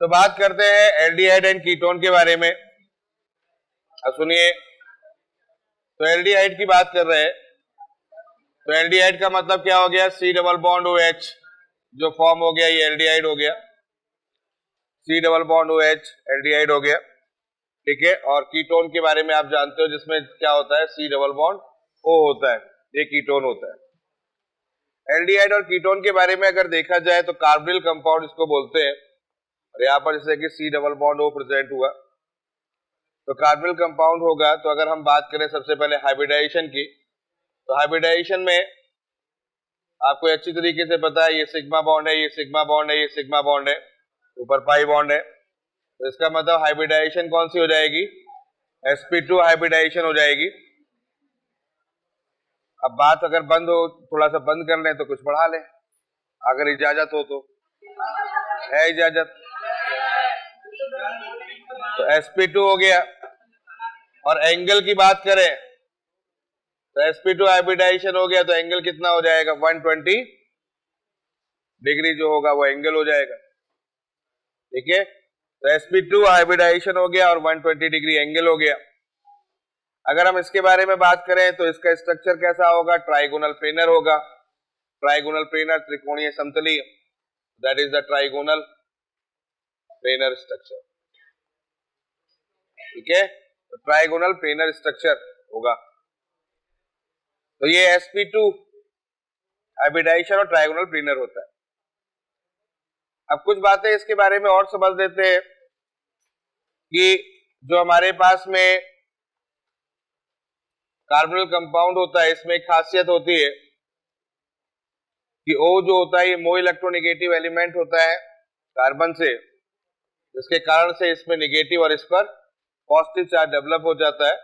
तो बात करते हैं एल्डिहाइड एंड कीटोन के बारे में। अब सुनिए, तो एल्डिहाइड की बात कर रहे हैं। तो एल्डिहाइड का मतलब क्या हो गया? C double bond O H जो फॉर्म हो गया, ये एल्डिहाइड हो गया। C double bond O H aldehyde हो गया, ठीक है। और कीटोन के बारे में आप जानते हो, जिसमें क्या होता है? सी डबल बॉन्ड ओ होता है, ये कीटोन होता है। एल्डिहाइड और कीटोन के बारे में अगर देखा जाए तो कार्बोनिल कंपाउंड इसको बोलते हैं। और यहाँ पर जैसे कि C double bond O present हुआ तो कार्बोनिल कंपाउंड होगा। तो अगर हम बात करें सबसे पहले हाइब्रिडाइजेशन की, तो हाइब्रिडाइजेशन में आपको अच्छी तरीके से पता है, ये सिग्मा बॉन्ड है, ये सिग्मा बॉन्ड है, ये सिग्मा बॉन्ड है, ऊपर पाई बॉन्ड है। तो इसका मतलब हाइब्रिडाइजेशन कौन सी हो जाएगी? sp2 हाइब्रिडाइजेशन हो जाएगी। अब बात अगर बंद हो, थोड़ा सा बंद कर लें तो कुछ बढ़ा लें, अगर इजाजत हो तो। है इजाजत? तो sp2 हो गया। और एंगल की बात करें तो sp2 हाइब्रिडाइजेशन हो गया, तो एंगल कितना हो जाएगा? 120 डिग्री जो होगा वो एंगल हो जाएगा, ठीक है। तो sp2 हाइब्रिडाइजेशन हो गया और 120 डिग्री एंगल हो गया। अगर हम इसके बारे में बात करें तो इसका स्ट्रक्चर कैसा होगा? ट्राइगोनल प्लेनर होगा। ट्राइगोनल प्लेनर, त्रिकोणीय समतलीय, that is the trigonal planar structure, ठीक है। तो ट्राइगोनल प्लेनर स्ट्रक्चर होगा। तो ये sp2 हाइब्रिडाइजेशन और ट्राइगोनल प्लेनर होता है। अब कुछ बातें इसके बारे में और समझ लेते हैं कि जो हमारे पास में कार्बोनिल कंपाउंड होता है, इसमें एक खासियत होती है कि O जो होता है ये मो इलेक्ट्रोनेगेटिव एलिमेंट होता है कार्बन से, जिसके कारण से इसमें नेगेटिव और इस पर पॉजिटिव चार्ज डेवलप हो जाता है।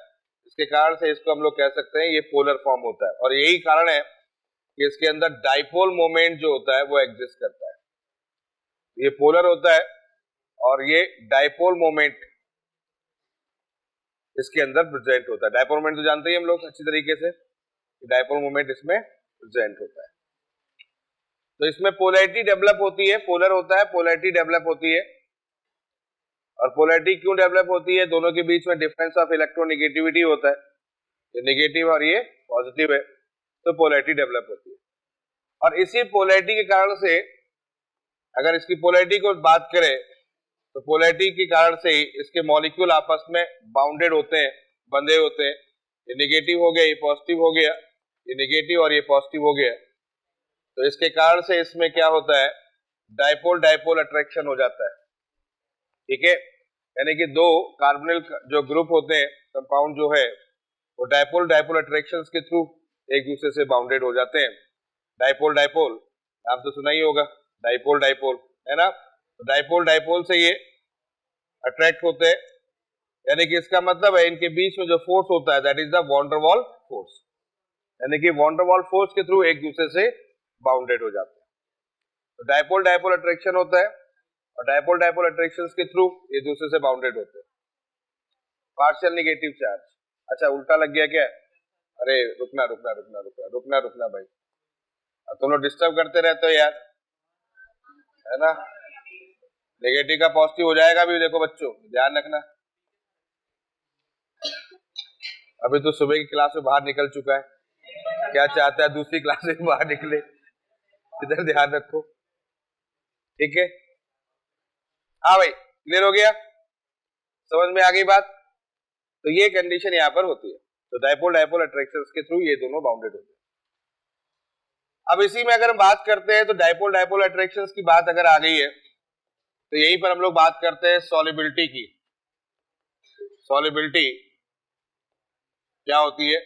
इसके कारण से इसको हम लोग कह सकते हैं ये पोलर फॉर्म होता है। और यही कारण है कि इसके अंदर डाइपोल मोमेंट जो होता है वो एग्जिस्ट करता है। ये पोलर होता है और ये डाइपोल मोमेंट इसके अंदर प्रेजेंट होता है। डाइपोल मोमेंट तो जानते ही हम लोग अच्छी तरीके से, डाइपोल मोमेंट इसमें प्रेजेंट होता है। तो इसमें पोलैरिटी डेवलप होती है, पोलर होता है, पोलैरिटी डेवलप होती है। और पोलैरिटी क्यों डेवलप होती है? दोनों के बीच में डिफरेंस ऑफ इलेक्ट्रोनेगेटिविटी होता है, ये नेगेटिव और ये पॉजिटिव है, तो पोलैरिटी डेवलप होती है। और इसी पोलैरिटी के कारण से, अगर इसकी पोलैरिटी को बात करें तो पोलैरिटी के कारण से ही इसके मॉलिक्यूल आपस में बाउंडेड होते हैं, बंधे होते हैं। ये नेगेटिव हो गया, ये पॉजिटिव हो गया, ये नेगेटिव और ये पॉजिटिव हो गया। तो इसके कारण से इसमें क्या होता है? डाइपोल डाइपोल अट्रैक्शन हो जाता है, ठीक है। यानी कि दो कार्बोनिल जो ग्रुप होते हैं, कंपाउंड जो है, वो डाइपोल डाइपोल अट्रैक्शंस के थ्रू एक दूसरे से बाउंडेड हो जाते हैं। डाइपोल डाइपोल आप तो सुना ही होगा, डाइपोल डाइपोल, है ना। तो डाइपोल डाइपोल से ये अट्रैक्ट होते हैं। यानी कि इसका मतलब है इनके बीच में जो फोर्स होता है that is the van der Waals force, यानी कि वॉन डेर वाल फोर्स के थ्रू एक दूसरे से बाउंडेड हो जाते हैं। तो डाइपोल डाइपोल अट्रैक्शन होता है और डाइपोल डाइपोल अट्रैक्शंस के थ्रू एक दूसरे से बाउंडेड होते हैं। पार्शियल नेगेटिव चार्ज, अच्छा उल्टा लग गया क्या? अरे रुकना रुकना रुकना रुकना रुकना रुकना भाई, अब तुम लोग डिस्टर्ब करते रहते हो यार, है ना। नेगेटिव का पॉजिटिव हो जाएगा भी, देखो बच्चों ध्यान रखना। अभी तो सुबह की क्लास में बाहर निकल चुका है, क्या चाहता है दूसरी क्लास में बाहर निकले, इधर ध्यान रखो, ठीक है। हाँ भाई, क्लियर हो गया, समझ में आ गई बात। तो ये कंडीशन यहाँ पर होती है। तो डाइपोल डाइपोल अट्रैक्शंस के थ्रू ये दोनों बाउंडेड होते हैं। अब इसी में अगर हम बात करते हैं तो डाइपोल डाइपोल अट्रैक्शंस की बात अगर आ गई है तो यहीं पर हम लोग बात करते हैं सॉल्युबिलिटी की। सॉल्युबिलिटी क्या होती है?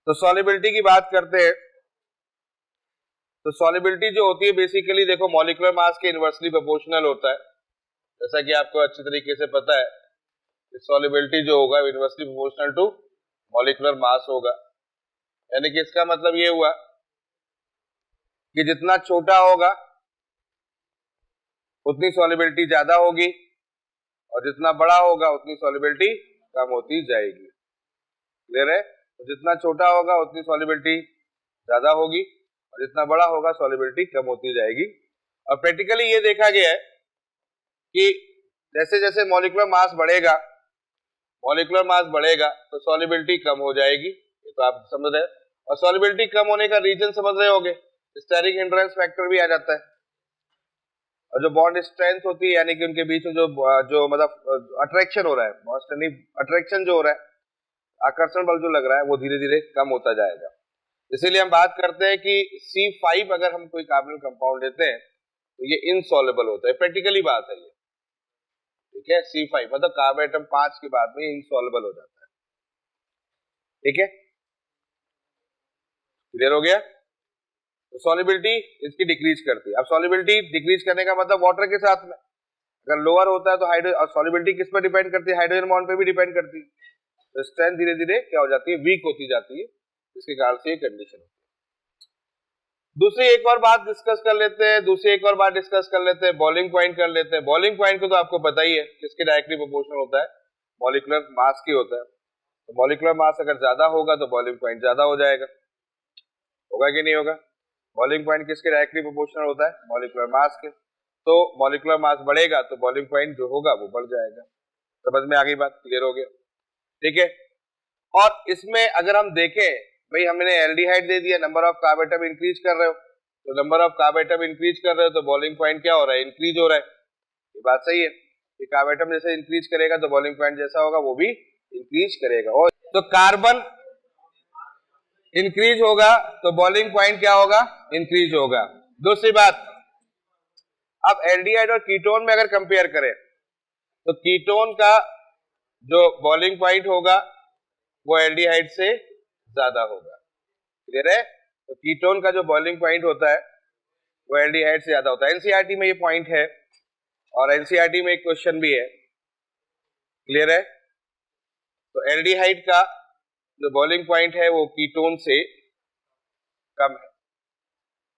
तो सॉल्युबिलिटी की बात करते हैं तो सॉल्युबिलिटी जो होती है बेसिकली देखो मॉलिक्यूलर मास के इनवर्सली प्रोपोर्शनल होता है। जैसा कि आपको अच्छी तरीके से पता है कि सॉल्युबिलिटी जो होगा inversely proportional to molecular mass होगा। यानी कि इसका मतलब ये हुआ कि जितना छोटा होगा उतनी सॉल्युबिलिटी ज्यादा होगी और जितना बड़ा होगा उतनी सॉल्युबिलिटी कम होती जाएगी। क्लियर है? तो जितना छोटा होगा उतनी सॉल्युबिलिटी ज्यादा होगी और जितना बड़ा होगा सॉल्युबिलिटी कम होती जाएगी। और प्रैक्टिकली ये देखा गया है कि जैसे जैसे मॉलिक्यूलर मास बढ़ेगा तो सॉल्युबिलिटी कम हो जाएगी, ये तो आप समझ रहे हैं। और सॉल्युबिलिटी कम होने का रीजन समझ रहे होंगे, स्टेरिक हिंड्रेंस फैक्टर भी आ जाता है। और जो बॉन्ड स्ट्रेंथ होती है, यानी कि उनके बीच में जो मतलब अट्रैक्शन हो रहा है, अट्रैक्शन जो हो रहा है, आकर्षण बल जो लग रहा है, वो धीरे धीरे कम होता जाएगा। इसीलिए हम बात करते हैं कि C5 अगर हम कोई कार्बोनिल कंपाउंड लेते हैं तो ये इनसॉल्युबल होता है, प्रैक्टिकली बात है ये, ठीक है। C5 मतलब कार्बन एटम 5 के बाद में इनसॉल्युबल हो जाता है, ठीक है, क्लियर हो गया। तो सॉल्युबिलिटी इसकी डिक्रीज करती है। अब सॉल्युबिलिटी डिक्रीज करने का मतलब वाटर के साथ में, अगर लोअर होता है तो हाइड्रोजन, सॉल्युबिलिटी किस पर डिपेंड करती है, हाइड्रोजन बॉन्ड पे भी डिपेंड करती है। तो स्ट्रेंथ धीरे धीरे क्या हो जाती है, वीक होती जाती है, इसके कारण से ये कंडीशन होती है। दूसरी एक और बात डिस्कस कर लेते हैं, बॉइलिंग पॉइंट कर लेते हैं। बॉइलिंग पॉइंट को तो आपको पता ही है किसके डायरेक्टली प्रोपोर्शनल होता है, मॉलिक्यूलर मास की होता है। तो मॉलिक्यूलर मास अगर ज्यादा होगा तो बॉइलिंग पॉइंट ज्यादा हो जाएगा, होगा कि नहीं होगा। बॉइलिंग पॉइंट किसके डायरेक्टली प्रोपोर्शनल होता है, मॉलिक्यूलर मास के। तो मॉलिक्यूलर मास बढ़ेगा तो बॉइलिंग पॉइंट जो होगा वो बढ़ जाएगा। समझ में आ गई बात, क्लियर हो गया, ठीक है। और इसमें अगर हम देखें, भाई हमने एल्डिहाइड दे दिया, number of carbon atom increase कर रहे हो, तो number of carbon atom increase कर रहे हो तो बॉइलिंग पॉइंट क्या हो रहा है, इंक्रीज हो रहा है। ये बात सही है कि कार्बन एटम जैसे इंक्रीज करेगा तो बॉइलिंग पॉइंट जैसा होगा वो भी इंक्रीज करेगा। और तो कार्बन इंक्रीज होगा तो बॉइलिंग पॉइंट क्या होगा, इंक्रीज होगा। दूसरी बात, अब एल्डिहाइड और कीटोन में अगर कंपेयर करें तो कीटोन का जो बॉइलिंग पॉइंट होगा वो एल्डिहाइड से ज्यादा होगा, क्लियर है। तो कीटोन का जो बॉइलिंग पॉइंट होता है वो एल्डिहाइड से ज्यादा होता है। एनसीईआरटी में ये पॉइंट है और एनसीईआरटी में एक क्वेश्चन भी है, क्लियर है। तो एल्डिहाइड का जो बॉइलिंग पॉइंट है वो कीटोन से कम है।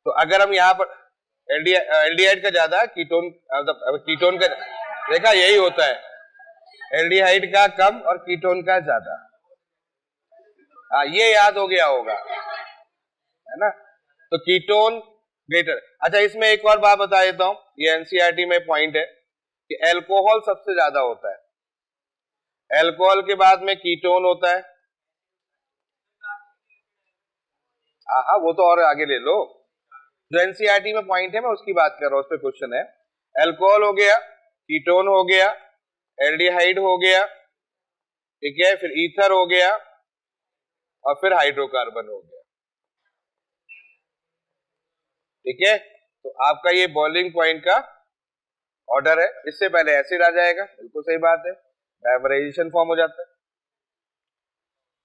तो अगर हम यहाँ पर एल्डिहाइड का ज्यादा, कीटोन का देखा यही होता है, एल्डिहाइड का कम और कीटोन का ज्यादा। ये याद हो गया होगा, है ना। तो कीटोन ग्रेटर। अच्छा, इसमें एक और बात बता देता हूं, ये एनसीईआरटी में पॉइंट है कि अल्कोहल सबसे ज्यादा होता है, अल्कोहल के बाद में कीटोन होता है। हाँ, वो तो और आगे ले लो, जो एनसीईआरटी में पॉइंट है मैं उसकी बात कर रहा हूं, उस पर क्वेश्चन है। अल्कोहल हो गया, कीटोन हो गया, एल्डिहाइड हो गया, ठीक है, फिर ईथर हो गया और फिर हाइड्रोकार्बन हो गया, ठीक है। तो आपका ये बॉइलिंग पॉइंट का ऑर्डर है। इससे पहले एसिड आ जाएगा, बिल्कुल सही बात है, डायमराइजेशन फॉर्म हो जाता है।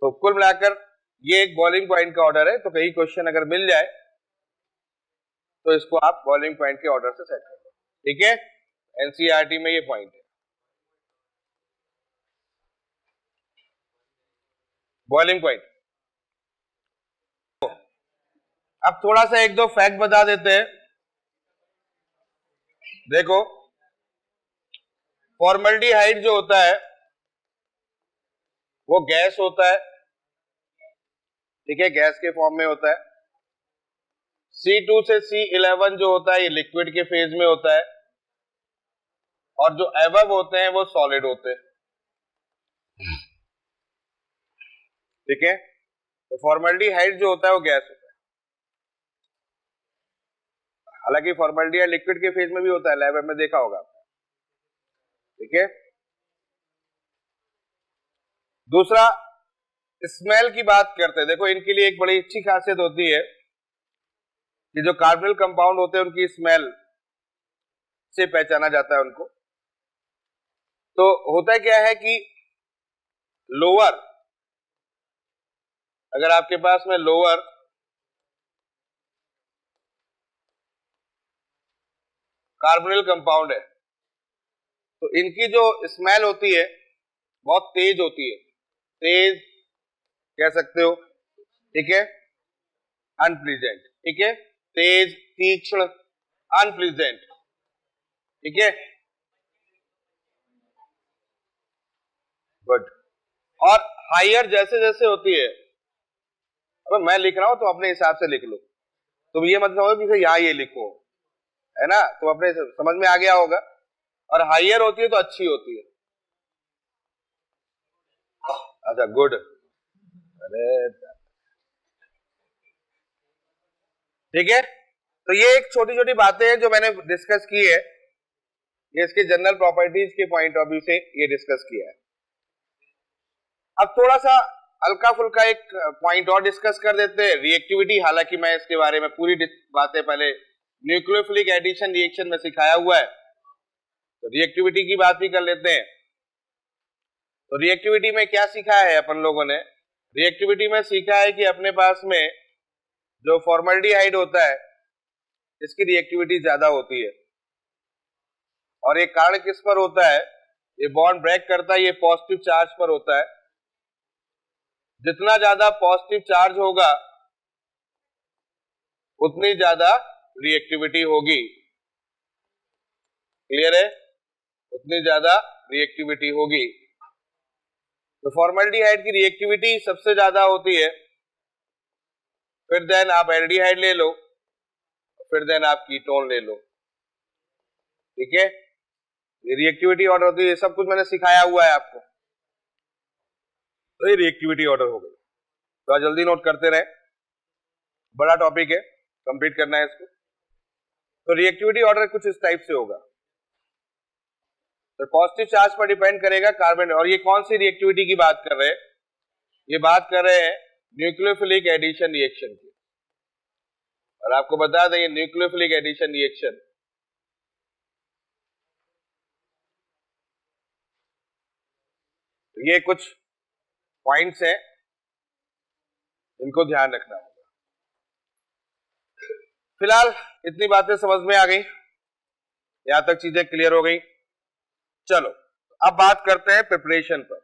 तो कुल मिलाकर ये एक बॉइलिंग पॉइंट का ऑर्डर है। तो कहीं क्वेश्चन अगर मिल जाए तो इसको आप बॉइलिंग पॉइंट के ऑर्डर से सेट कर दो, ठीक है। एनसीईआरटी में ये पॉइंट है, बॉइलिंग पॉइंट। अब थोड़ा सा एक दो फैक्ट बता देते हैं। देखो, फॉर्मल्डिहाइड जो होता है वो गैस होता है, ठीक है, गैस के फॉर्म में होता है। C2 से C11 जो होता है ये लिक्विड के फेज में होता है, और जो एबव होते हैं वो सॉलिड होते हैं, ठीक है। तो फॉर्मल्डिहाइड जो होता है वो गैस होता है, हालांकि फॉर्मल्डिहाइड लिक्विड के फेज में भी होता है, लैब में देखा होगा, ठीक है। दूसरा, स्मेल की बात करते हैं। देखो, इनके लिए एक बड़ी अच्छी खासियत होती है कि जो कार्बोनिल कंपाउंड होते हैं उनकी स्मेल से पहचाना जाता है उनको। तो होता क्या है कि लोअर, अगर आपके पास में लोअर कार्बोनिल कंपाउंड है तो इनकी जो स्मेल होती है बहुत तेज होती है, तेज कह सकते हो, ठीक है, अनप्लीजेंट, ठीक है, तेज, तीक्ष्ण, अनप्लीजेंट, ठीक है, गुड। और हायर जैसे जैसे होती है, अब मैं लिख रहा हूं तो अपने हिसाब से लिख लो, तुम ये मत समझो कि यहां ये लिखो, है ना, तो अपने समझ में आ गया होगा। और हाइयर होती है तो अच्छी होती है। अच्छा गुड, अरे ठीक है। तो ये एक छोटी छोटी बातें हैं जो मैंने डिस्कस की है, ये इसके जनरल प्रॉपर्टीज के पॉइंट ऑफ व्यू से ये डिस्कस किया है। अब थोड़ा सा हल्का फुल्का एक पॉइंट और डिस्कस कर देते हैं, रिएक्टिविटी। हालांकि मैं इसके बारे में पूरी बातें पहले न्यूक्लियोफिलिक एडिशन रिएक्शन में सिखाया हुआ है, तो रिएक्टिविटी की बात भी कर लेते हैं। तो रिएक्टिविटी में क्या सीखा है अपन लोगों ने? रिएक्टिविटी में सीखा है कि अपने पास में जो फॉर्मल्डिहाइड होता है इसकी रिएक्टिविटी ज्यादा होती है, और ये कारण किस पर होता है? ये बॉन्ड ब्रेक करता है, ये पॉजिटिव चार्ज पर होता है। जितना ज्यादा पॉजिटिव चार्ज होगा उतनी ज्यादा रिएक्टिविटी होगी। क्लियर है? उतनी ज्यादा रिएक्टिविटी होगी। तो फॉर्मल्डिहाइड की रिएक्टिविटी सबसे ज्यादा होती है, फिर देन आप एल्डिहाइड ले लो, फिर देन आप कीटोन ले लो। ठीक है, ये रिएक्टिविटी ऑर्डर होती है। ये सब कुछ मैंने सिखाया हुआ है आपको, तो ये रिएक्टिविटी ऑर्डर हो गई। तो जल्दी नोट करते रहे, बड़ा टॉपिक है, कंप्लीट करना है इसको। तो रिएक्टिविटी ऑर्डर कुछ इस टाइप से होगा। तो पॉजिटिव चार्ज पर डिपेंड करेगा कार्बन। और ये कौन सी रिएक्टिविटी की बात कर रहे हैं? ये बात कर रहे हैं न्यूक्लियोफिलिक एडिशन रिएक्शन की। और आपको बता दें, ये न्यूक्लियोफिलिक एडिशन रिएक्शन ये कुछ पॉइंट्स हैं, इनको ध्यान रखना होगा। फिलहाल इतनी बातें समझ में आ गई, यहां तक चीजें क्लियर हो गई। चलो अब बात करते हैं प्रिपरेशन पर।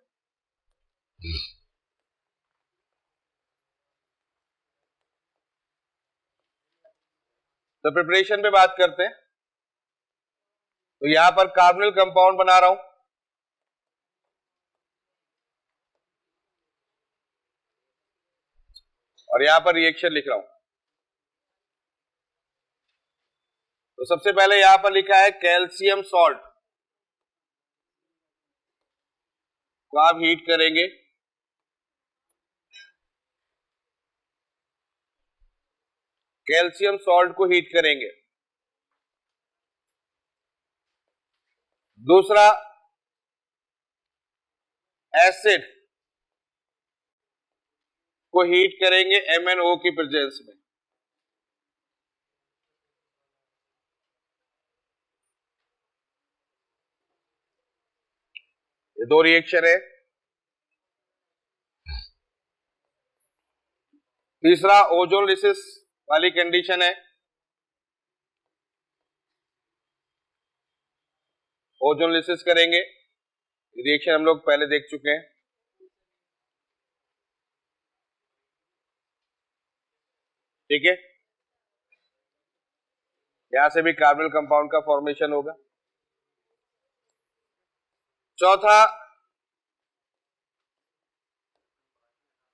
तो प्रिपरेशन पे बात करते हैं। तो यहां पर कार्बोनिल कंपाउंड बना रहा हूं, और यहां पर रिएक्शन लिख रहा हूं। तो सबसे पहले यहां पर लिखा है कैल्शियम सॉल्ट को आप हीट करेंगे। कैल्शियम सॉल्ट को हीट करेंगे। दूसरा, एसिड को हीट करेंगे MnO की प्रेजेंस में। ये दो रिएक्शन है। तीसरा, ओजोनलिसिस वाली कंडीशन है। ओजोनलिसिस करेंगे, रिएक्शन हम लोग पहले देख चुके हैं। ठीक है, यहां से भी कार्बोनिल कंपाउंड का फॉर्मेशन होगा। चौथा,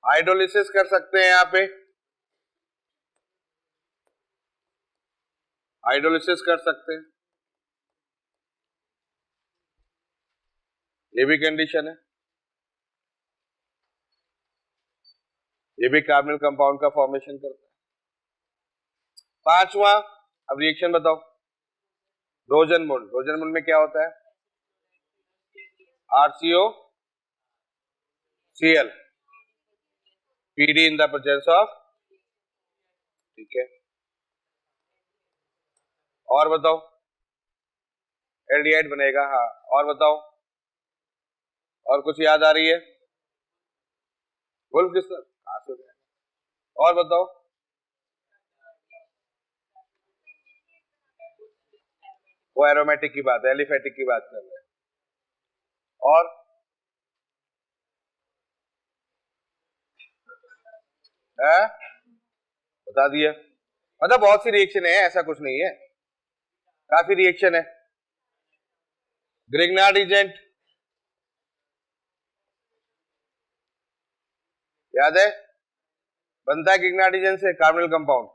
हाइड्रोलिसिस कर सकते हैं। यहां पे हाइड्रोलिसिस कर सकते हैं, ये भी कंडीशन है। ये भी कार्बोनिल कंपाउंड का फॉर्मेशन करता है। पांचवा, अब रिएक्शन बताओ। रोजनमुंड, रोजनमुंड में क्या होता है? RCO Cl, PD in the presence of। ठीक है, और बताओ। एल्डिहाइड बनेगा, हाँ। और बताओ, और कुछ याद आ रही है? वुल्फ डिस्टर, कहां से हो गया? और बताओ। वो एरोमेटिक की बात है, एलिफेटिक की बात कर रहे हैं। और है? बता दिया। मतलब बहुत सी रिएक्शन है, ऐसा कुछ नहीं है, काफी रिएक्शन है। ग्रिग्नार्ड एजेंट याद है, बनता है ग्रिग्नार्ड एजेंट से कार्बोनिल कंपाउंड।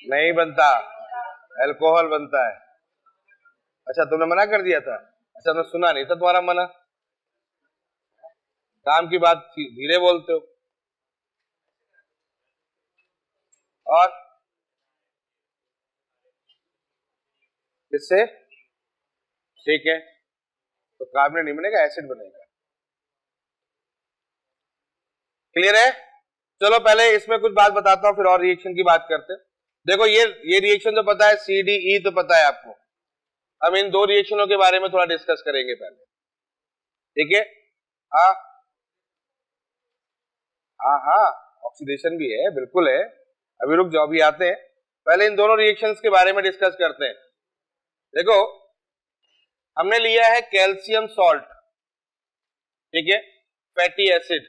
नहीं बनता, अल्कोहल बनता है। अच्छा तुमने मना कर दिया था? अच्छा मैं सुना नहीं था तुम्हारा मना। काम की बात धीरे बोलते हो। और किससे? ठीक है, तो कार्बोनेट नहीं बनेगा, एसिड बनेगा। क्लियर है? चलो पहले इसमें कुछ बात बताता हूं, फिर और रिएक्शन की बात करते हैं। देखो ये रिएक्शन तो पता है, सी डी ई तो पता है आपको। हम इन दो रिएक्शनों के बारे में थोड़ा डिस्कस करेंगे पहले, ठीक है? हाँ हाँ हाँ, ऑक्सीडेशन भी है, बिल्कुल है। अभी रुक जाओ, अभी आते हैं। पहले इन दोनों रिएक्शंस के बारे में डिस्कस करते हैं। देखो हमने लिया है कैल्शियम सॉल्ट, ठीक है, फैटी एसिड।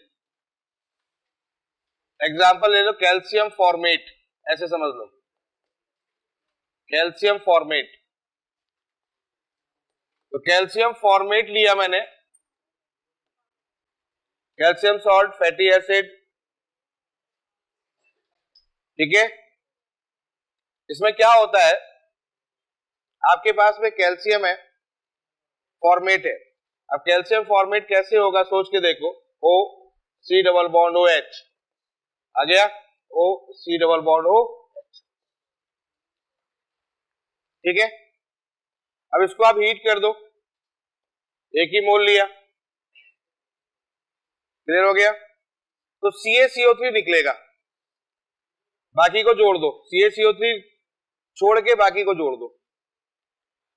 एग्जाम्पल ले लो कैल्शियम फॉर्मेट, ऐसे समझ लो, कैल्शियम फॉर्मेट। तो कैल्शियम फॉर्मेट लिया मैंने, कैल्शियम सॉल्ट, फैटी एसिड, ठीक है। इसमें क्या होता है, आपके पास में कैल्शियम है, फॉर्मेट है। अब कैल्शियम फॉर्मेट कैसे होगा सोच के देखो, O C double bond OH आ गया, O C double bond OH, ठीक है। अब इसको आप हीट कर दो, एक ही मोल लिया, क्लियर हो गया। तो CaCO3 निकलेगा, बाकी को जोड़ दो, CaCO3 छोड़ के बाकी को जोड़ दो।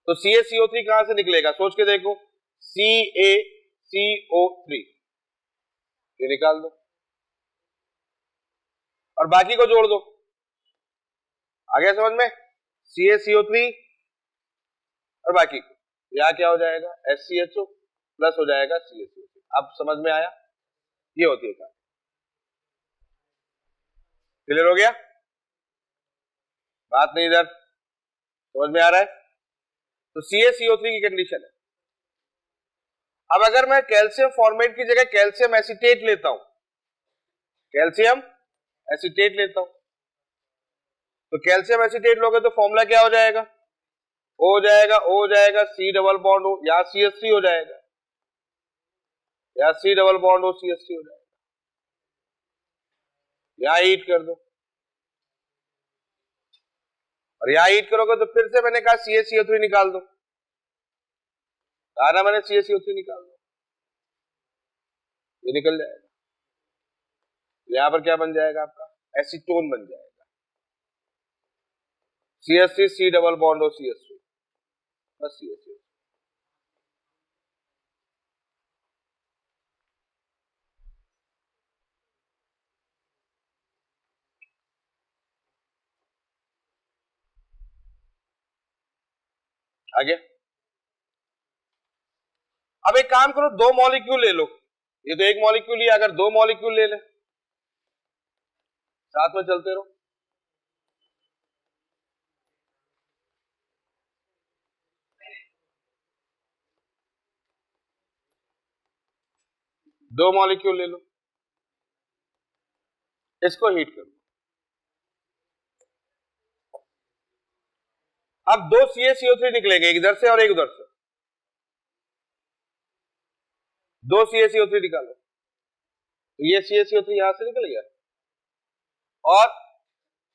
तो CaCO3 कहां से निकलेगा सोच के देखो, CaCO3, ये निकाल दो और बाकी को जोड़ दो। आ गया समझ में? CaCO3 और बाकी को, यहां क्या हो जाएगा, SCHO प्लस हो जाएगा CaCO3। अब समझ में आया? ये होती है काम। क्लियर हो गया? बात नहीं इधर समझ में आ रहा है? तो CaCO3 की कंडीशन है। अब अगर मैं कैल्शियम फॉर्मेट की जगह कैल्शियम एसीटेट लेता हूं, कैल्शियम एसीटेट लेता हूं, तो कैल्शियम एसीटेट लोगे तो फॉर्मूला क्या हो जाएगा, O हो जाएगा C डबल बॉन्ड O, या CH3 हो जाएगा, या C double bond O CH3 हो जाएगा। यहां हीट कर दो और यहां हीट करोगे तो फिर से मैंने कहा CaCO3 निकाल दो, कहा ना मैंने CaCO3 निकाल दो, ये निकल जाएगा। यहां पर क्या बन जाएगा आपका, एसीटोन बन जाएगा, CH3 C double bond O CH3, बस CH3। आगे अब एक काम करो, दो मॉलिक्यूल ले लो, ये तो एक मॉलिक्यूल ही, अगर दो मॉलिक्यूल ले ले, साथ में चलते रहो। दो मॉलिक्यूल ले लो, इसको हीट करो। अब दो CaCO3 निकलेंगे, एक इधर से और एक उधर से, दो CaCO3 निकालो, तो ये CaCO3 यहां से निकल गया और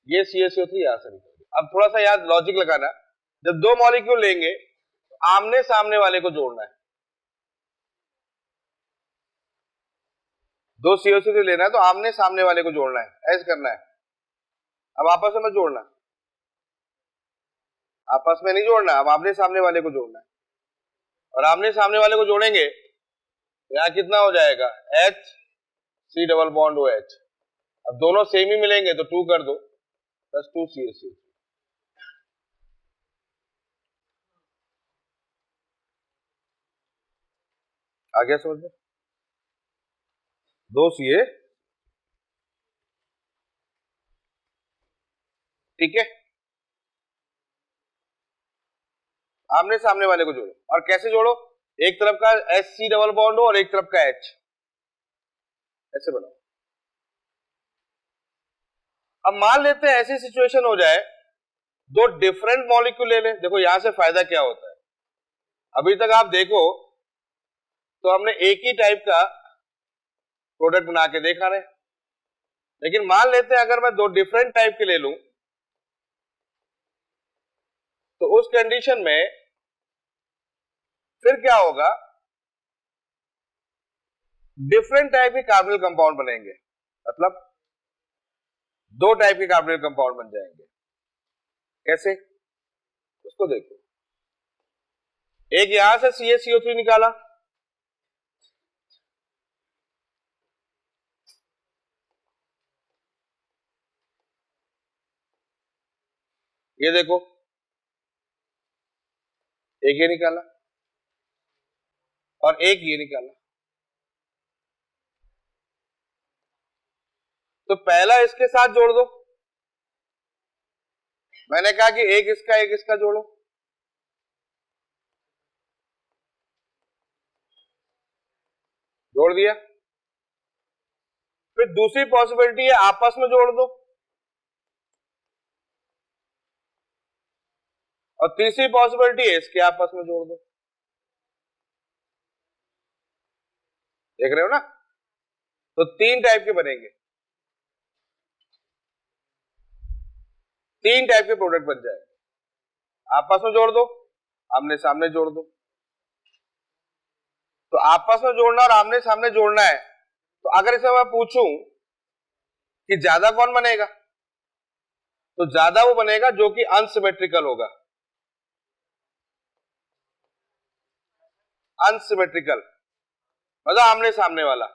ये CaCO3 यहां से निकल गया। अब थोड़ा सा याद लॉजिक लगाना, जब दो मॉलिक्यूल लेंगे तो आमने सामने वाले को जोड़ना है, दो CaCO3 लेना है तो आमने सामने वाले को जोड़ना है, ऐसे करना है। अब आपस में जोड़ना, आपस में नहीं जोड़ना, अब आमने सामने वाले को जोड़ना है, और आमने सामने वाले को जोड़ेंगे यहां कितना हो जाएगा, H C double bond OH। अब दोनों सेम ही मिलेंगे तो 2 कर दो, प्लस 2 CaCO3। आ गया समझ में? दो CA, ठीक है, आमने सामने वाले को जोड़ो। और कैसे जोड़ो, एक तरफ का SC डबल बॉन्ड हो और एक तरफ का H, ऐसे बनाओ। अब मान लेते हैं ऐसी सिचुएशन हो जाए दो डिफरेंट मॉलिक्यूल ले लें, देखो यहां से फायदा क्या होता है, अभी तक आप देखो तो हमने एक ही टाइप का प्रोडक्ट बना के देखा रहे, लेकिन मान लेते हैं अगर मैं दो डिफरेंट टाइप के ले लूं तो उस कंडीशन में फिर क्या होगा, डिफरेंट टाइप के कार्बोनिल कंपाउंड बनेंगे, मतलब दो टाइप के कार्बोनिल कंपाउंड बन जाएंगे। कैसे, उसको देखो। एक यहां से CaCO3 निकाला, ये देखो एक ये निकाला और एक ये निकाला। तो पहला इसके साथ जोड़ दो, मैंने कहा कि एक इसका जोड़ो, जोड़ दिया। फिर दूसरी पॉसिबिलिटी है आपस में जोड़ दो, और तीसरी पॉसिबिलिटी है इसके आपस में जोड़ दो। देख रहे हो ना, तो तीन टाइप के बनेंगे, तीन टाइप के प्रोडक्ट बन जाएंगे। आपस में जोड़ दो, आमने सामने जोड़ दो। तो आपस में जोड़ना और आमने सामने जोड़ना है, तो अगर इसे मैं पूछूं कि ज्यादा कौन बनेगा, तो ज्यादा वो बनेगा जो कि अनसिमेट्रिकल होगा। अनसिमेट्रिकल मतलब आमने सामने वाला।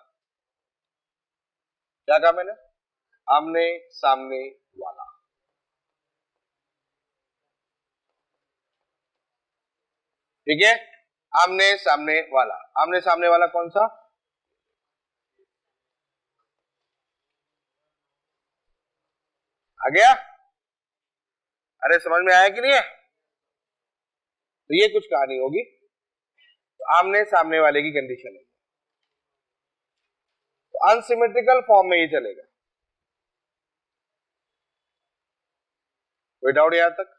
क्या कहा मैंने, आमने सामने वाला। ठीक है, आमने सामने वाला। आमने सामने वाला कौन सा, आ गया, अरे समझ में आया कि नहीं है। तो ये कुछ कहानी होगी, तो आमने सामने वाले की कंडीशन है, तो अनसिमेट्रिकल फॉर्म में ही चलेगा। कोई डाउट यहां तक,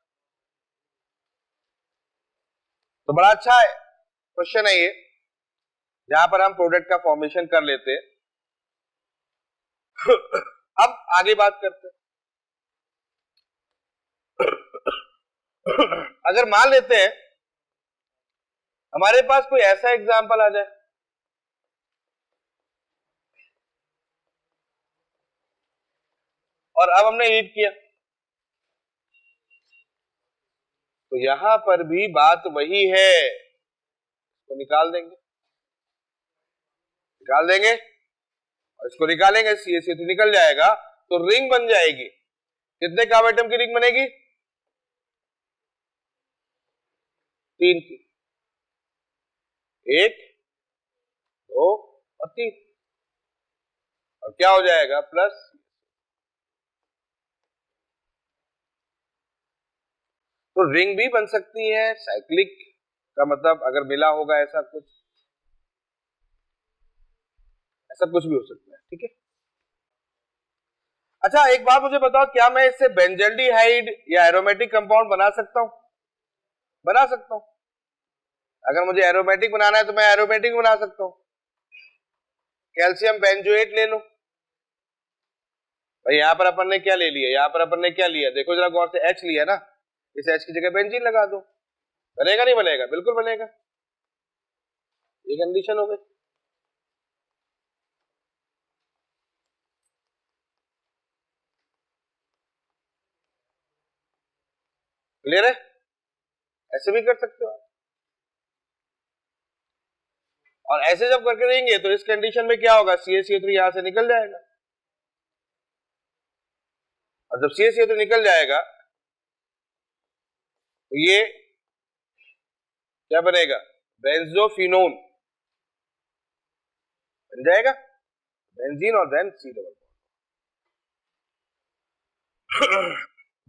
तो बड़ा अच्छा है क्वेश्चन है ये, जहां पर हम प्रोडक्ट का फॉर्मेशन कर लेते हैं। अब आगे बात करते हैं। अगर मान लेते हैं हमारे पास कोई ऐसा एग्जांपल आ जाए, और अब हमने हीट किया, तो यहां पर भी बात वही है, तो निकाल देंगे, और इसको निकालेंगे, CaCO3 निकल जाएगा, तो रिंग बन जाएगी। कितने कार्बन एटम की रिंग बनेगी, 3 की, 1 2 और 3, और क्या हो जाएगा, प्लस। तो रिंग भी बन सकती है, साइक्लिक का मतलब अगर मिला होगा ऐसा कुछ भी हो सकता है। ठीक है, अच्छा एक बात मुझे बताओ, क्या मैं इससे बेंजल्डिहाइड या एरोमेटिक कंपाउंड बना सकता हूं, बना सकता हूं। अगर मुझे एरोमेटिक बनाना है तो मैं एरोमेटिक बना सकता हूं। कैल्शियम बेंजोएट ले लो, भाई यहां पर अपन ने क्या ले लिया, यहां पर अपन ने क्या लिया, देखो जरा गौर से, H लिया ना, इस H की जगह बेंजीन लगा दो, बनेगा नहीं बनेगा, बिल्कुल बनेगा। ये कंडीशन हो गई। क्लियर है, ऐसे भी कर सकते हो आप। और ऐसे जब करके देंगे तो इस कंडीशन में क्या होगा, CaCO3 यहां से निकल जाएगा, और जब CaCO3 निकल जाएगा तो ये क्या बनेगा, बेंजोफिनोन बन जाएगा, बेंजीन और देन C डबल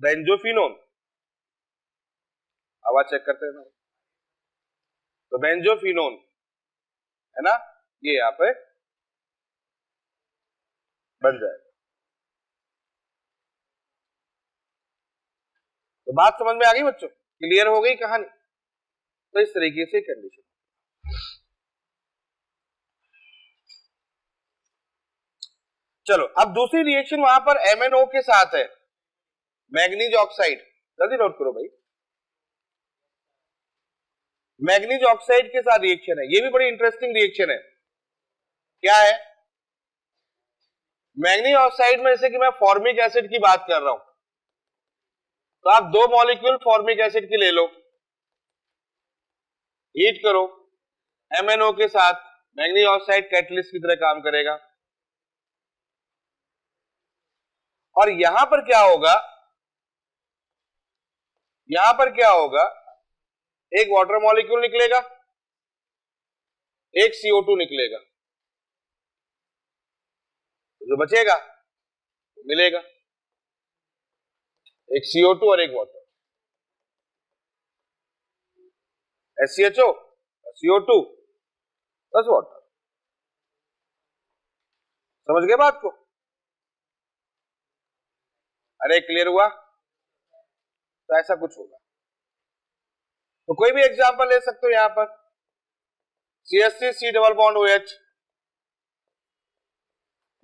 बेंजोफिनोन। आवाज चेक करते हैं ना, तो बेंजोफिनोन है ना, ये यहां पे बन जाएगा। तो बात समझ में आ गई बच्चों, क्लियर हो गई कहानी। तो इस तरीके से कंडीशन। चलो अब दूसरी रिएक्शन वहां पर MnO के साथ है, मैग्नीज ऑक्साइड, जल्दी नोट करो भाई, मैग्नीज ऑक्साइड के साथ रिएक्शन है, ये भी बड़ी इंटरेस्टिंग रिएक्शन है। क्या है? मैग्नीज ऑक्साइड में जैसे कि मैं फॉर्मिक एसिड की बात कर रहा हूं, तो आप दो मॉलिक्यूल फॉर्मिक एसिड के ले लो, हीट करो, MnO के साथ, मैग्नीज ऑक्साइड कैटलिस्ट की तरह काम करेगा। और यहां पर क्या होगा, यहां पर क्या होगा, एक वाटर मॉलिक्यूल निकलेगा, एक CO2 निकलेगा, जो बचेगा मिलेगा एक CO2 और एक water, SCHO CO2 plus water. समझ गए बात को? अरे क्लियर हुआ? तो ऐसा कुछ होगा। तो कोई भी एग्जांपल ले सकते हो यहां पर, CH3 C double bond OH,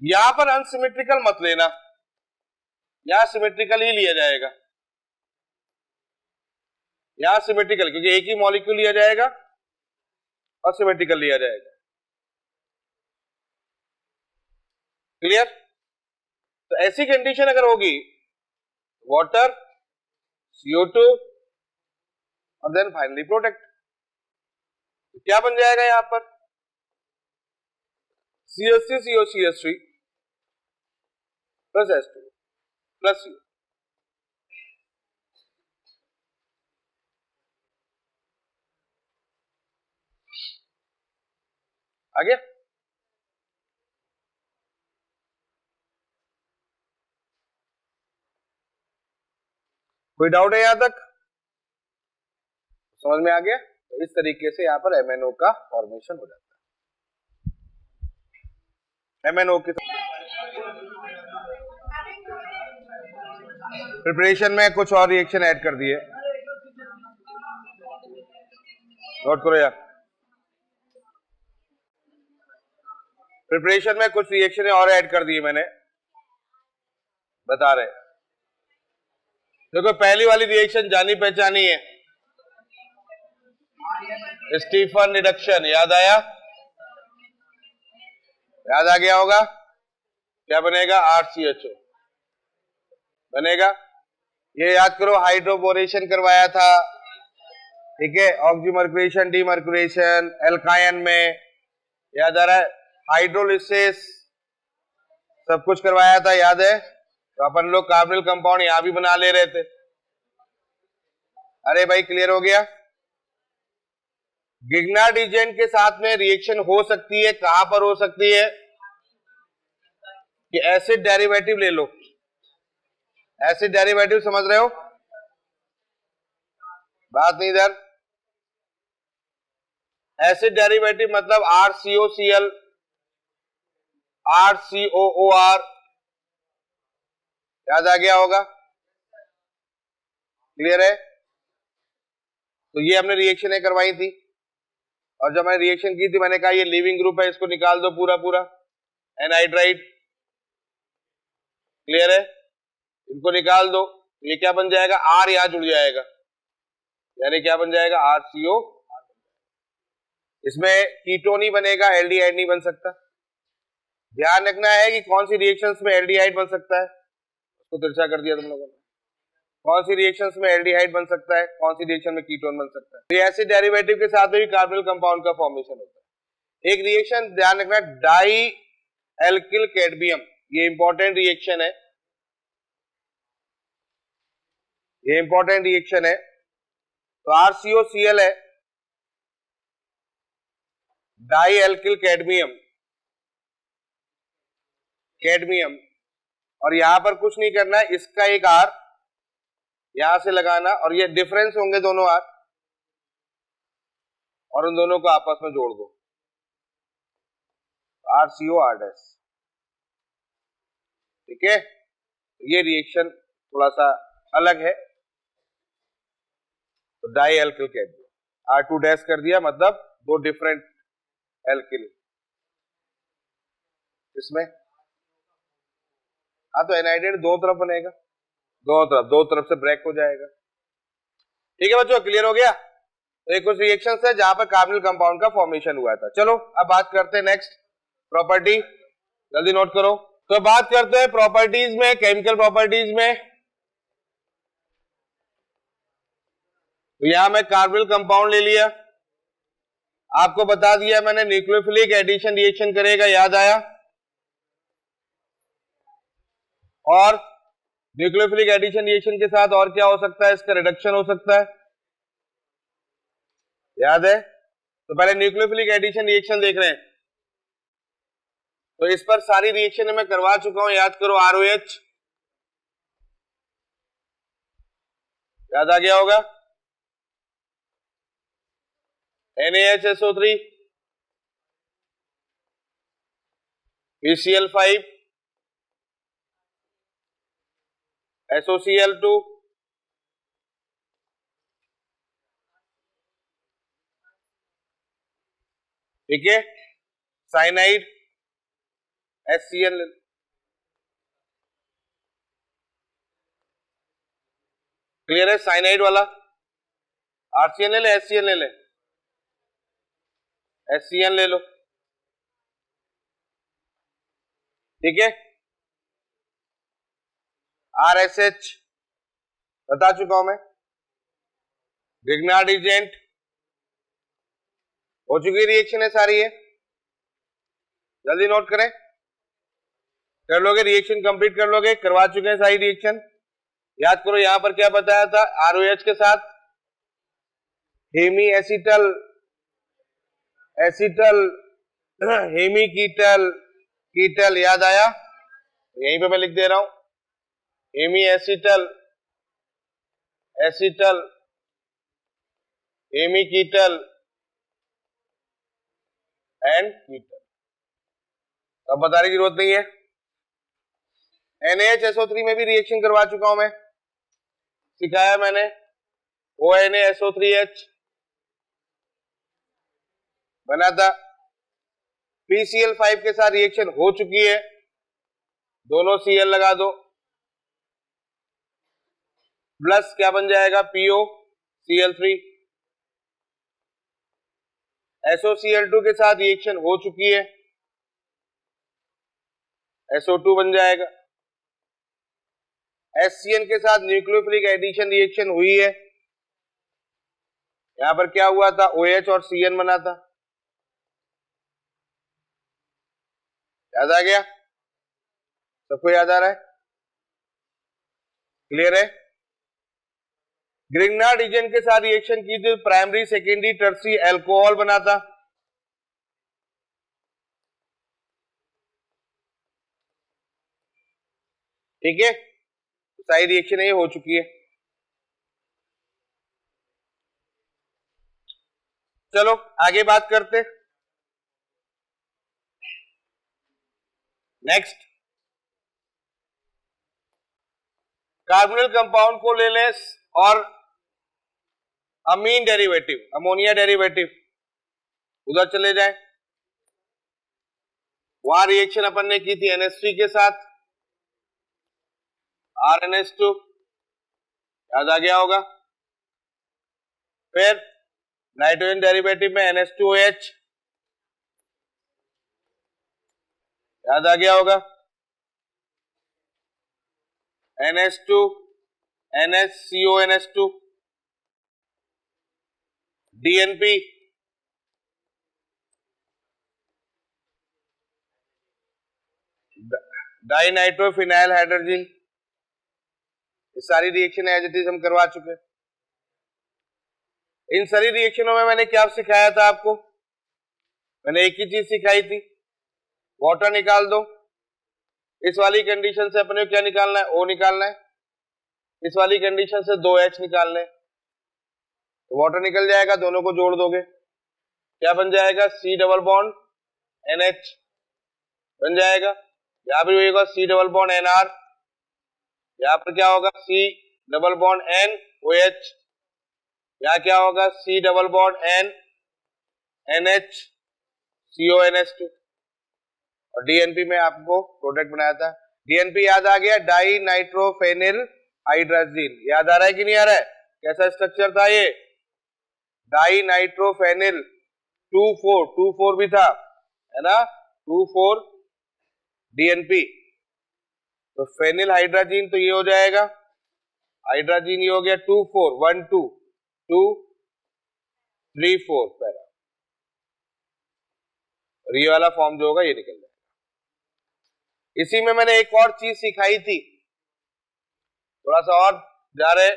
यहां पर अनसिमेट्रिकल मत लेना, यहां सिमेट्रिकल ही लिया जाएगा, यहां सिमेट्रिकल, क्योंकि एक ही मॉलिक्यूल लिया जाएगा और सिमेट्रिकल लिया जाएगा। क्लियर? तो ऐसी कंडीशन अगर होगी, वाटर, CO2 और देन फाइनली प्रोडक्ट, तो क्या बन जाएगा यहां पर, CH3COCH3 plus H2 plus CO। आ गया? कोई डाउट है यहां तक? समझ में आ गया? तो इस तरीके से यहां पर MnO का फॉर्मेशन हो जाता है। MnO के प्रिपरेशन में कुछ और रिएक्शन ऐड कर दिए, नोट करो यार। प्रिपरेशन में कुछ रिएक्शन और ऐड कर दिए मैंने, बता रहे। देखो पहली वाली रिएक्शन जानी पहचानी है, स्टीफन रिडक्शन, याद आया? याद आ गया होगा? क्या बनेगा? RCHO बनेगा। ये याद करो, हाइड्रोबोरेशन करवाया था, ठीक है, ऑक्सीमर्कुरेशन, डीमर्कुरेशन, एल्कायन में, याद आ रहा है, हाइड्रोलिसिस, सब कुछ करवाया था, याद है? तो अपन लोग कार्बोनिल कंपाउंड यहां भी बना ले रहे थे। अरे भाई क्लियर हो गया? गिग्नार्ड एजेंट के साथ में रिएक्शन हो सकती है, कहां पर हो सकती है कि एसिड डेरिवेटिव ले लो, एसिड डेरिवेटिव समझ रहे हो बात? नहीं इधर, एसिड डेरिवेटिव मतलब RCOCl, RCOOR, याद आ गया होगा? क्लियर है? तो ये हमने रिएक्शनें करवाई थी, और जब मैंने रिएक्शन की थी मैंने कहा ये लिविंग ग्रुप है, इसको निकाल दो पूरा पूरा, एनहाइड्राइड। क्लियर है? इनको निकाल दो, ये क्या बन जाएगा, R यहां जुड़ जाएगा, यानी क्या बन जाएगा, RCO। इसमें कीटोन ही बनेगा, एल्डिहाइड नहीं बन सकता। ध्यान रखना है कि कौन सी रिएक्शंस में एल्डिहाइड बन सकता है, उसको तिरछा कर दिया तुम लोगों ने। कौन सी रिएक्शंस में एल्डिहाइड बन सकता है, कौन सी रिएक्शन में कीटोन बन सकता है। तो एसिड डेरिवेटिव के साथ भी कार्बोनिल कंपाउंड का फॉर्मेशन होता है। एक रिएक्शन ध्यान रखना, डाई एल्किल कैडमियम, ये इंपॉर्टेंट रिएक्शन है, ये इंपॉर्टेंट रिएक्शन है। तो RCOCl है, डाई एल्किल कैडमियम, कैडमियम, और यहां पर कुछ नहीं करना है, इसका एक R यहां से लगाना, और ये डिफरेंस होंगे दोनों R, और उन दोनों को आपस में जोड़ दो, RCOR'। ठीक है? ये रिएक्शन थोड़ा सा अलग है, तो डाई एल्किल कह दिया, R2 डैश कर दिया, मतलब दो डिफरेंट एल्किल इसमें। हाँ तो एनहाइड्रेट दो तरफ बनेगा, दो तरफ से ब्रेक हो जाएगा। ठीक है बच्चों, क्लियर हो गया। तो ये कुछ रिएक्शंस है जहां पर कार्बोनिल कंपाउंड का फॉर्मेशन हुआ था। चलो अब बात करते हैं नेक्स्ट प्रॉपर्टी, जल्दी नोट करो। तो बात करते हैं प्रॉपर्टीज में, केमिकल प्रॉपर्टीज में। तो यहां मैं कार्बोनिल कंपाउंड ले लिया, आपको बता दिया मैंने न्यूक्लियोफिलिक एडिशन रिएक्शन करेगा, याद आया। और न्यूक्लियोफिलिक एडिशन रिएक्शन के साथ और क्या हो सकता है, इसका रिडक्शन हो सकता है, याद है। तो पहले न्यूक्लियोफिलिक एडिशन रिएक्शन देख रहे हैं। तो इस पर सारी रिएक्शन मैं करवा चुका हूं, याद करो। ROH याद आ गया होगा, NaHSO3, PCl5, SOCl2, ठीक है, साइनाइड HCl, क्लियर है। साइनाइड वाला RCN ले ले, HCl ले ले, HCl ले लो, ठीक है। RSH बता चुका हूं मैं, ग्रिग्नार्ड एजेंट, हो चुकी रिएक्शन है सारी है, जल्दी नोट करें, कर लोगे रिएक्शन कंप्लीट कर लोगे, करवा चुके हैं सारी रिएक्शन। याद करो यहां पर क्या बताया था, ROH के साथ हेमी एसिटल हेमी कीटल, याद आया, यहीं पे मैं लिख दे रहा हूं, hemiacetal hemiketal and ketal, अब बताने की जरूरत नहीं है। NaHSO3 में भी रिएक्शन करवा चुका हूं मैं, सिखाया मैंने, ONaSO3H बना था। PCl5 के साथ रिएक्शन हो चुकी है, दोनों Cl लगा दो, प्लस क्या बन जाएगा, POCl3। SOCl2 के साथ रिएक्शन हो चुकी है, SO2 बन जाएगा। HCN के साथ न्यूक्लियोफिलिक एडिशन रिएक्शन हुई है, यहां पर क्या हुआ था, OH और CN बना था, याद आ गया, सबको याद आ रहा है, क्लियर है। ग्रिग्नार्ड एजेंट के साथ रिएक्शन की थी, प्राइमरी सेकेंडरी टर्सरी अल्कोहल बना था, ठीक है, सारी रिएक्शन ये हो चुकी है। चलो आगे बात करते, नेक्स्ट कार्बोनिल कंपाउंड को ले लें और अमीन डेरिवेटिव, अमोनिया डेरिवेटिव उधर चले जाए, वहां रिएक्शन अपन ने की थी NH3 के साथ, RNH2, याद आ गया होगा। फिर नाइट्रोजन डेरिवेटिव में NH2OH, याद आ गया होगा, NH2 NHCONH2, DNP, di nitrophenyl hydrogen, ये सारी रिएक्शन एज इट इज हम करवा चुके हैं। इन सारी रिएक्शनों में मैंने क्या सिखाया था आपको, मैंने एक ही चीज सिखाई थी, वाटर निकाल दो। इस वाली कंडीशन से अपने क्या निकालना है, O निकालना है, इस वाली कंडीशन से 2H निकालने, तो वाटर निकल जाएगा, दोनों को जोड़ दोगे, क्या बन जाएगा, C डबल बॉन्ड NH बन जाएगा, यहां पर होगा C डबल बॉन्ड NR, यहां पर क्या होगा, C डबल बॉन्ड NOH, यहाँ क्या होगा, C double bond N NH CONH2, और DNP में आपको प्रोडक्ट बनाया था। DNP याद आ गया, डाई नाइट्रोफेनिल हाइड्राजीन, याद आ रहा है कि नहीं आ रहा है? कैसा स्ट्रक्चर था ये, डाई नाइट्रोफेनिल 2,4 भी था, है ना, 2,4 DNP, तो फेनिल हाइड्राजीन तो ये हो जाएगा, हाइड्राजीन ये हो गया 2,4 1 2 2 3 4 पैरा, और ये वाला फॉर्म जो होगा ये निकल जाएगा। इसी में मैंने एक और चीज सिखाई थी, थोड़ा सा और जा रहे,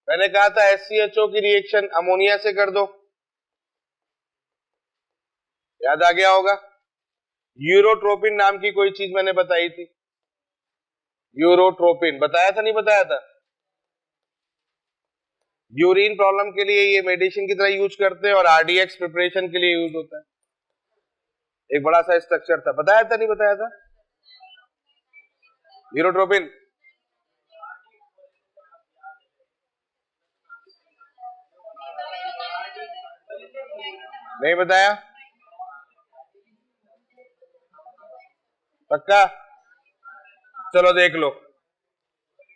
मैंने कहा था SCHO की रिएक्शन अमोनिया से कर दो, याद आ गया होगा। यूरोट्रोपिन नाम की कोई चीज मैंने बताई थी, यूरोट्रोपिन बताया था, नहीं बताया था? यूरिन प्रॉब्लम के लिए ये मेडिसिन की तरह यूज करते हैं, और RDX प्रिपरेशन के लिए यूज होता है। एक बड़ा सा स्ट्रक्चर था, बताया था नहीं बताया था? यूरोट्रोपिन नहीं बताया, पक्का? चलो देख लो,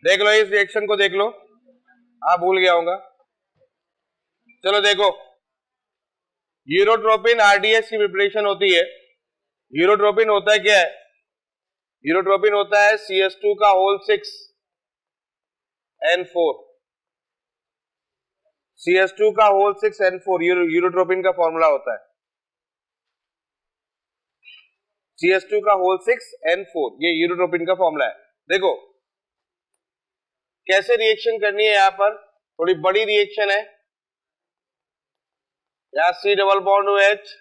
देख लो इस रिएक्शन को, देख लो, आप भूल गया होगा। चलो देखो, यूरोट्रोपिन RDX की प्रिपरेशन होती है। यूरोट्रोपिन होता है क्या है, यूरोट्रोपिन होता है CS2 का होल 6 N4, CS2 का होल 6 N4 यूरोट्रोपिन का फॉर्मूला होता है, CS2 का होल 6 N4, ये यूरोट्रोपिन का फॉर्मूला है। देखो कैसे रिएक्शन करनी है, यहां पर थोड़ी बड़ी रिएक्शन है, यहां C डबल बॉन्ड OH,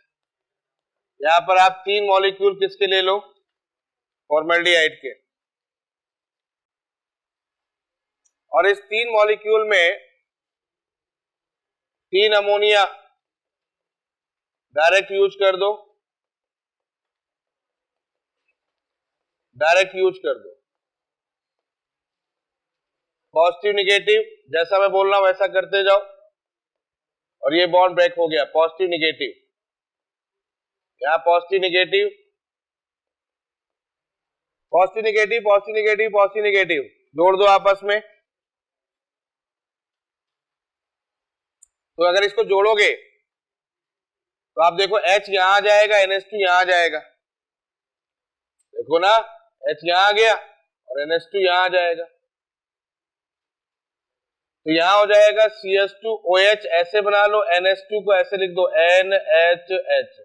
यहां पर आप 3 मॉलिक्यूल किसके ले लो, फॉर्मल्डिहाइड के, और इस 3 मॉलिक्यूल में 3 अमोनिया डायरेक्ट यूज कर दो, डायरेक्ट यूज कर दो, पॉजिटिव निगेटिव, जैसा मैं बोल रहा हूं वैसा करते जाओ, और ये बॉन्ड ब्रेक हो गया, पॉजिटिव निगेटिव, यहां positive negative, positive negative, positive negative, positive negative, जोड़ दो आपस में। तो अगर इसको जोड़ोगे तो आप देखो H यहां आ जाएगा, NH2 यहां आ जाएगा, देखो ना, H यहां आ गया और NH2 यहां आ जाएगा, तो यहां हो जाएगा CS2OH, ऐसे बना लो, NH2 को ऐसे लिख दो NHH,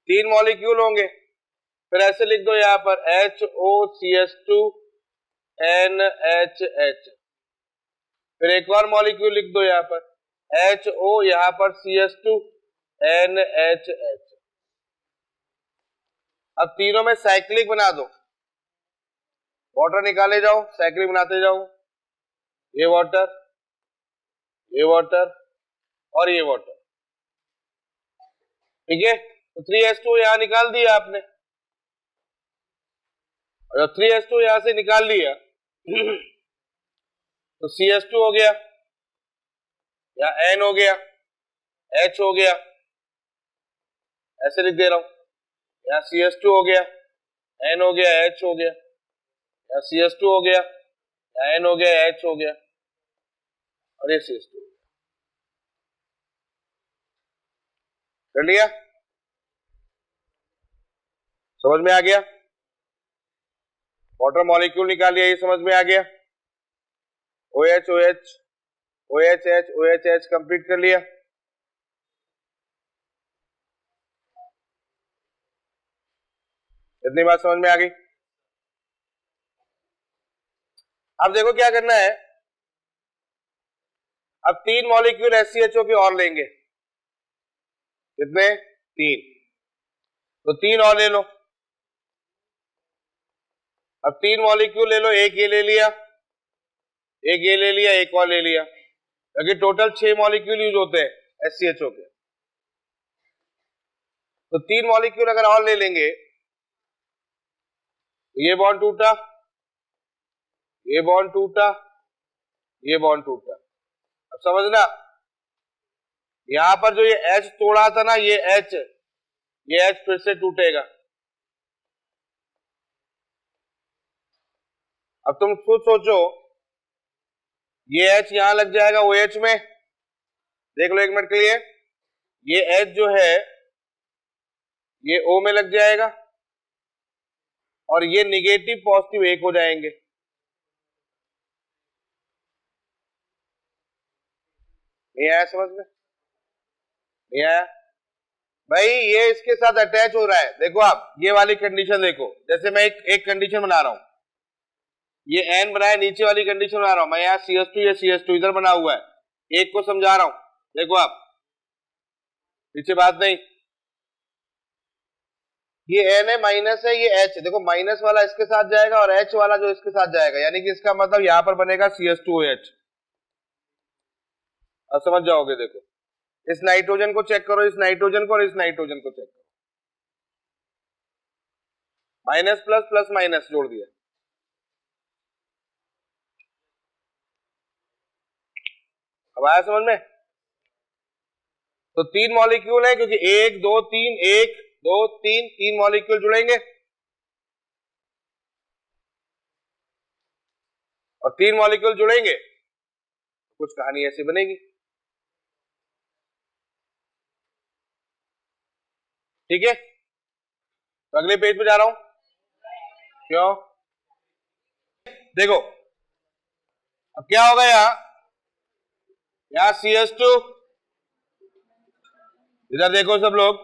3 मॉलिक्यूल होंगे, फिर ऐसे लिख दो यहां पर HOCS2 NHH, फिर एक और मॉलिक्यूल लिख दो यहां पर HO, यहां पर CS2 NHH। अब तीनों में साइक्लिक बना दो, वाटर निकाले जाओ, साइक्लिक बनाते जाओ, ये वाटर, ये वाटर और ये वाटर, ठीक है। तो 3H2 यहां निकाल दिया आपने, और 3H2 यहां से निकाल लिया तो CS2 हो गया, या N हो गया, H हो गया, ऐसे लिख दे रहा हूं, या CS2 हो गया, N हो गया, H हो गया, या CS2 हो गया, या N हो गया, H हो गया, और ये CS2 हो गया। कर लिया, समझ में आ गया? वाटर मॉलिक्यूल निकाल लिया, ये समझ में आ गया, OH OH OHH OHH complete कर लिया। इतनी बात समझ में आ गई। अब देखो क्या करना है, अब 3 मॉलिक्यूल SCHO के और लेंगे, कितने, 3, तो 3 और ले लो। अब 3 मॉलिक्यूल ले लो, एक ये ले लिया, एक ये ले लिया, एक और ले लिया, क्योंकि टोटल 6 मॉलिक्यूल यूज होते हैं SCHO के, तो 3 मॉलिक्यूल अगर और ले लेंगे तो ये बॉन्ड टूटा, ये बॉन्ड टूटा, ये बॉन्ड टूटा। अब समझना, यहां पर जो ये H तोड़ा था ना, ये H फिर से टूटेगा। अब तुम खुद सोचो, ये H यहां लग जाएगा OH में, देख लो एक मिनट के लिए, ये H जो है ये O में लग जाएगा और ये निगेटिव पॉजिटिव एक हो जाएंगे। नहीं आया समझ में? नहीं आया भाई, ये इसके साथ अटैच हो रहा है। देखो आप ये वाली कंडीशन देखो, जैसे मैं एक कंडीशन बना रहा हूं, ये N बनाया, नीचे वाली कंडीशन बना रहा हूं मैं, यहाँ CS2 या CS2 इधर बना हुआ है, एक को समझा रहा हूं। देखो आप, पीछे बात नहीं, ये N है, माइनस है, ये H, देखो माइनस वाला इसके साथ जाएगा और H वाला जो इसके साथ जाएगा, यानी कि इसका मतलब यहां पर बनेगा CS2OH। अब समझ जाओगे। देखो इस नाइट्रोजन को चेक करो, इस नाइट्रोजन को और इस नाइट्रोजन को चेक करो, माइनस प्लस प्लस माइनस जोड़ दिया। अब आया समझ में? तो 3 मॉलिक्यूल है, क्योंकि 1 2 3 1 2 3 3 मॉलिक्यूल जुड़ेंगे और 3 मॉलिक्यूल जुड़ेंगे, कुछ कहानी ऐसी बनेगी। ठीक है, तो अगले पेज पे जा रहा हूं। क्यों? देखो अब क्या होगा, यहां CS2, इधर देखो सब लोग,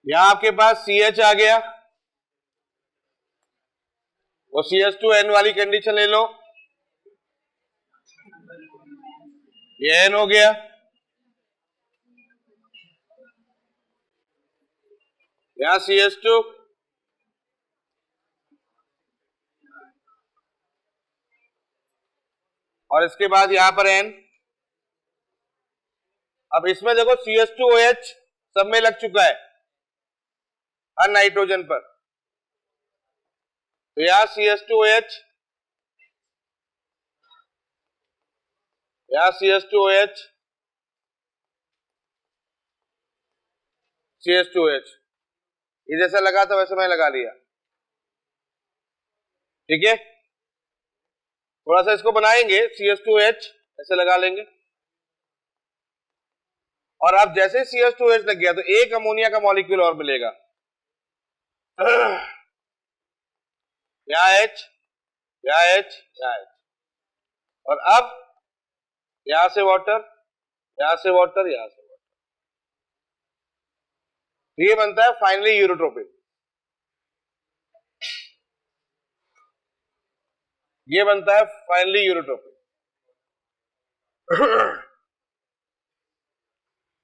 यहां आपके पास CH आ गया, वो CS2N वाली कंडीशन ले लो, ये N हो गया, यहां CS2 और इसके बाद यहां पर N। अब इसमें देखो CS2OH सब में लग चुका है हर नाइट्रोजन पर, तो यहां CS2OH, यहां CS2OH, CS2OH, ये जैसा लगा था वैसे मैं लगा लिया। ठीक है, थोड़ा सा इसको बनाएंगे, CS2OH ऐसे लगा लेंगे, और अब जैसे CS2OH लग गया तो एक अमोनिया का मॉलिक्यूल और मिलेगा, यहाँ H, यहाँ H, यहाँ H, और अब यहां से वाटर, यहां से वाटर, यहां से वाटर, ये बनता है फाइनली यूरोट्रोपिन। ये बनता है फाइनली यूरोट्रोपिन।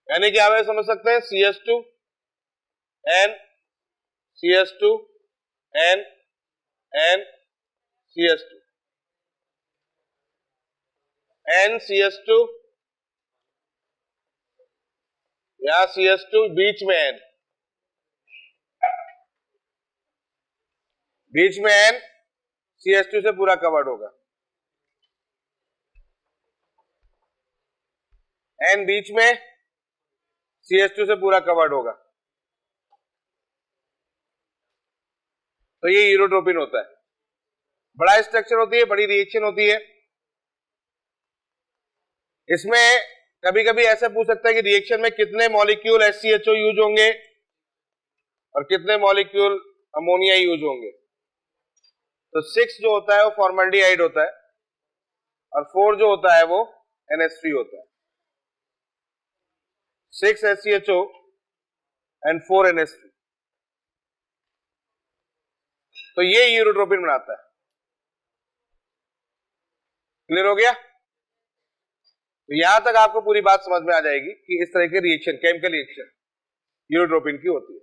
यानी कि आप समझ सकते हैं CS2 N CS2 N N CS2 N CS2, या CS2 बीच में N, बीच में N CS2 से पूरा कवर्ड होगा, N बीच में CS2 से पूरा कवर्ड होगा, तो ये यूरोट्रोपिन होता है। बड़ा स्ट्रक्चर होती है, बड़ी रिएक्शन होती है। इसमें कभी कभी ऐसा पूछ सकता है कि रिएक्शन में कितने मॉलिक्यूल HCHO यूज होंगे और कितने मॉलिक्यूल अमोनिया यूज होंगे। तो 6 जो होता है वो फॉर्मल्डिहाइड होता है और 4 जो होता है वो NH3 होता है। 6 HCHO एंड 4 NH3, तो ये यूरोट्रोपिन बनाता है। क्लियर हो गया? तो यहां तक आपको पूरी बात समझ में आ जाएगी कि इस तरह के रिएक्शन, केमिकल रिएक्शन यूरोट्रोपिन की होती है।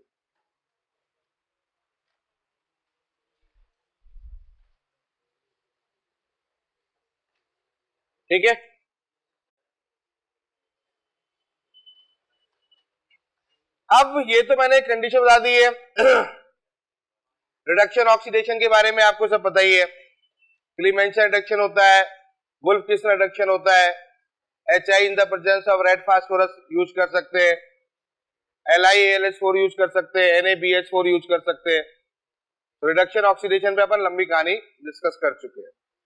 ठीक है, अब ये तो मैंने कंडीशन बता दी है रिडक्शन ऑक्सीडेशन के बारे में आपको सब पता ही है, क्लीमेंशन रिडक्शन होता है, वुल्फ किस्लर रिडक्शन होता है, HI in the presence of red phosphorus use कर सकते हैं, LiAlH4 यूज कर सकते हैं, NaBH4 यूज कर सकते हैं। रिडक्शन ऑक्सीडेशन पे अपन लंबी कहानी डिस्कस कर चुके हैं।